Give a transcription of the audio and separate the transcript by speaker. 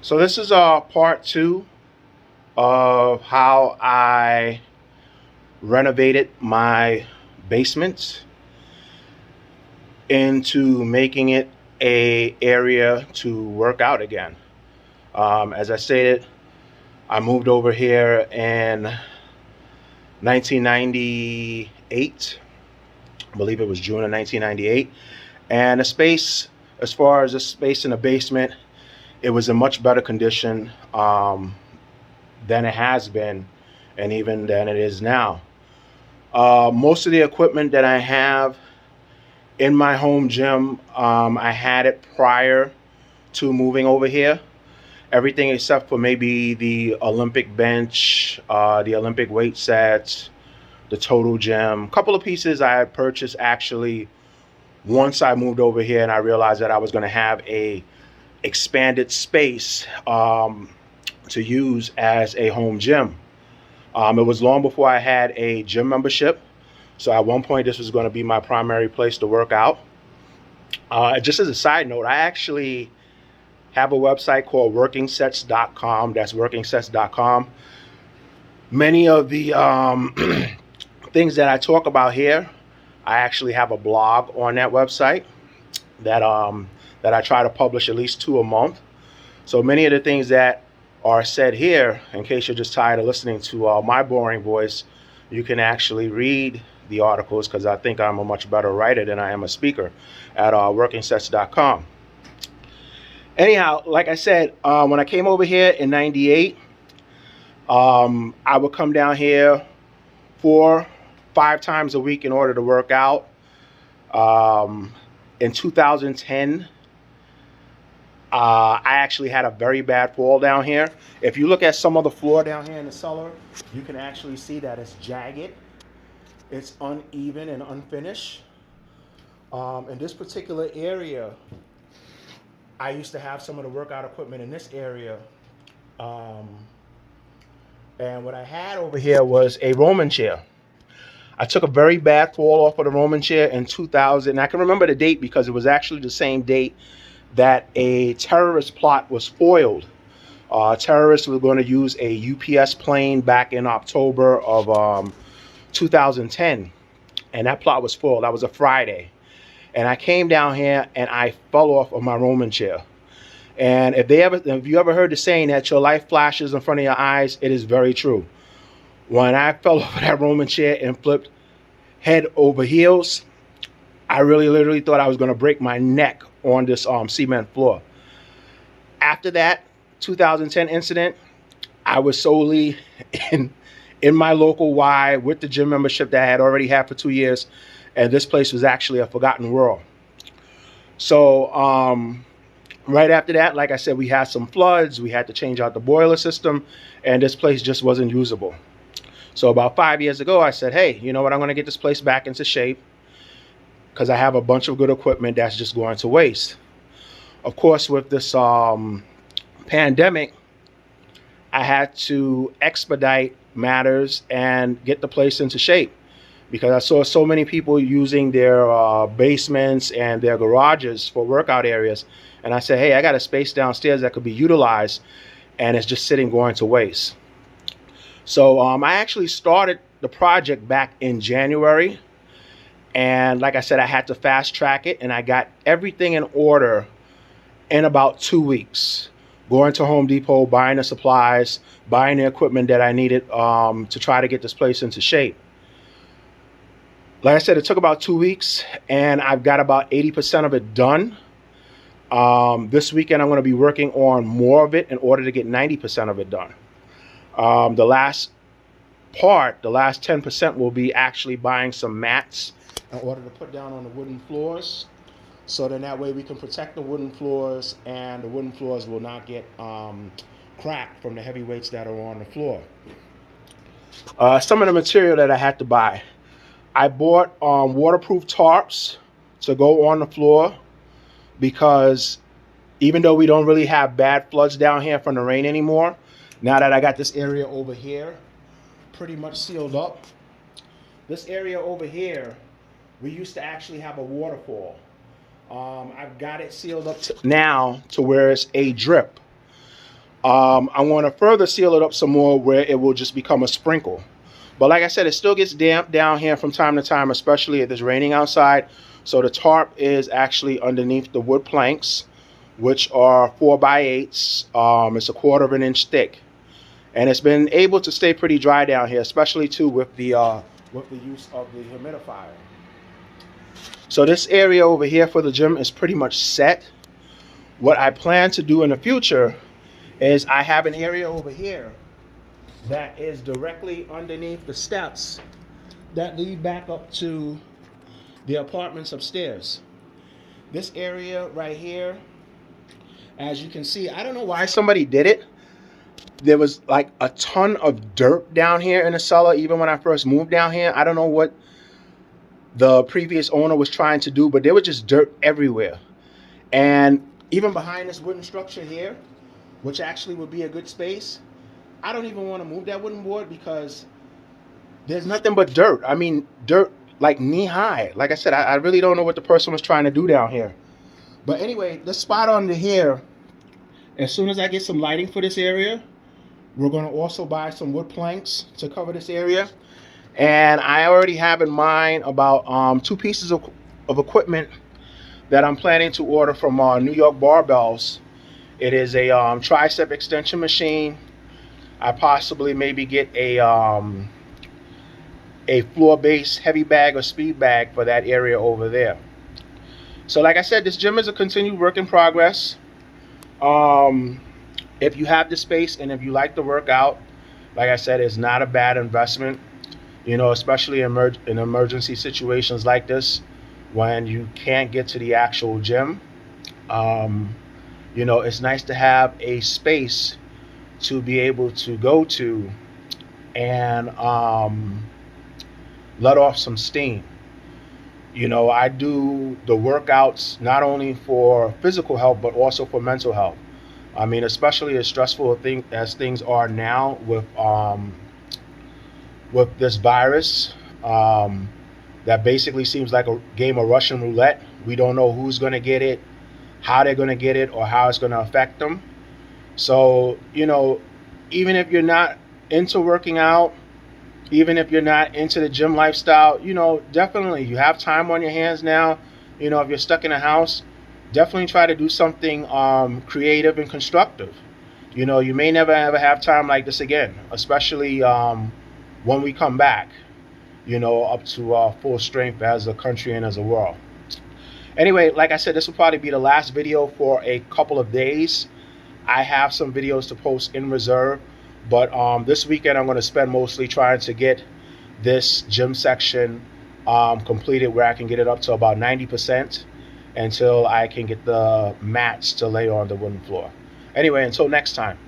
Speaker 1: So this is part two of how I renovated my basement into making it a area to work out again. As I stated, I moved over here in 1998. I believe it was June of 1998. And the space, as far as the space in the basement, it was in much better condition than it has been and even than it is now. Most of the equipment that I have in my home gym, I had it prior to moving over here. Everything except for maybe the Olympic bench, the Olympic weight sets, the total gym. A couple of pieces I had purchased actually once I moved over here, and I realized that I was going to have a expanded space to use as a home gym. It was long before I had a gym membership. So at one point, this was going to be my primary place to work out. Just as a side note, I actually have a website called workingsets.com. That's workingsets.com. Many of the things that I talk about here, I actually have a blog on that website that I try to publish at least two a month. So many of the things that are said here, in case you're just tired of listening to my boring voice, you can actually read the articles because I think I'm a much better writer than I am a speaker at workingsets.com. Anyhow, like I said, when I came over here in 98, I would come down here 4, 5 times a week in order to work out. In 2010, I actually had a very bad fall down here. If you look at some of the floor down here in the cellar, you can actually see that it's jagged. It's uneven and unfinished. In this particular area, I used to have some of the workout equipment in this area. Um, and what I had over here was a Roman chair. I took a very bad fall off of the Roman chair in 2000. And I can remember the date because it was actually the same date that a terrorist plot was foiled. Terrorists were going to use a UPS plane back in October of 2010, and that plot was foiled. That was a Friday, and I came down here and I fell off of my Roman chair. And if you ever heard the saying that your life flashes in front of your eyes, it is very true. When I fell off of that Roman chair and flipped head over heels, I really literally thought I was going to break my neck on this cement floor. After that 2010 incident, I was solely in in my local Y with the gym membership that I had already had for 2 years, and this place was actually a forgotten world. So right after that, like I said, we had some floods. We had to change out the boiler system, and this place just wasn't usable. So about 5 years ago, I said, hey, you know what? I'm going to get this place back into shape because I have a bunch of good equipment that's just going to waste. Of course, with this pandemic, I had to expedite matters and get the place into shape because I saw so many people using their basements and their garages for workout areas. And I said, hey, I got a space downstairs that could be utilized, and it's just sitting going to waste. So I actually started the project back in January. And like I said, I had to fast track it, and I got everything in order in about 2 weeks. Going to Home Depot, buying the supplies, buying the equipment that I needed to try to get this place into shape. Like I said, it took about 2 weeks, and I've got about 80% of it done. This weekend, I'm going to be working on more of it in order to get 90% of it done. The last 10%, will be actually buying some mats in order to put down on the wooden floors. So then that way we can protect the wooden floors, and the wooden floors will not get cracked from the heavy weights that are on the floor. Some of the material that I had to buy. I bought waterproof tarps to go on the floor because even though we don't really have bad floods down here from the rain anymore, now that I got this area over here pretty much sealed up, this area over here, we used to actually have a waterfall. I've got it sealed up now to where it's a drip. I want to further seal it up some more where it will just become a sprinkle. But like I said, it still gets damp down here from time to time, especially if it's raining outside. So the tarp is actually underneath the wood planks, which are 4x8s. It's a quarter of an inch thick, and it's been able to stay pretty dry down here, especially too with the use of the humidifier. So this area over here for the gym is pretty much set. What I plan to do in the future is I have an area over here that is directly underneath the steps that lead back up to the apartments upstairs. This area right here, as you can see, I don't know why somebody did it. There was like a ton of dirt down here in the cellar even when I first moved down here. I don't know what the previous owner was trying to do, but there was just dirt everywhere. And even behind this wooden structure here, which actually would be a good space, I don't even want to move that wooden board because there's nothing but dirt. I mean, dirt like knee high. Like I said, I really don't know what the person was trying to do down here. But anyway, this spot under here, as soon as I get some lighting for this area, we're going to also buy some wood planks to cover this area. And I already have in mind about 2 pieces of equipment that I'm planning to order from New York Barbells. It is a tricep extension machine. I possibly maybe get a floor-based heavy bag or speed bag for that area over there. So like I said, this gym is a continued work in progress. If you have the space and if you like to work out, like I said, it's not a bad investment. You know, especially in emergency situations like this, when you can't get to the actual gym. You know, it's nice to have a space to be able to go to and let off some steam. You know, I do the workouts not only for physical health, but also for mental health. I mean, especially as stressful as things are now with this virus, that basically seems like a game of Russian roulette. We don't know who's going to get it, how they're going to get it, or how it's going to affect them. So, you know, even if you're not into working out, even if you're not into the gym lifestyle, you know, definitely you have time on your hands now. You know, if you're stuck in a house, definitely try to do something creative and constructive. You know, you may never ever have time like this again, especially when we come back, you know, up to full strength as a country and as a world. Anyway, like I said, this will probably be the last video for a couple of days. I have some videos to post in reserve, but this weekend I'm going to spend mostly trying to get this gym section completed where I can get it up to about 90% until I can get the mats to lay on the wooden floor. Anyway, until next time.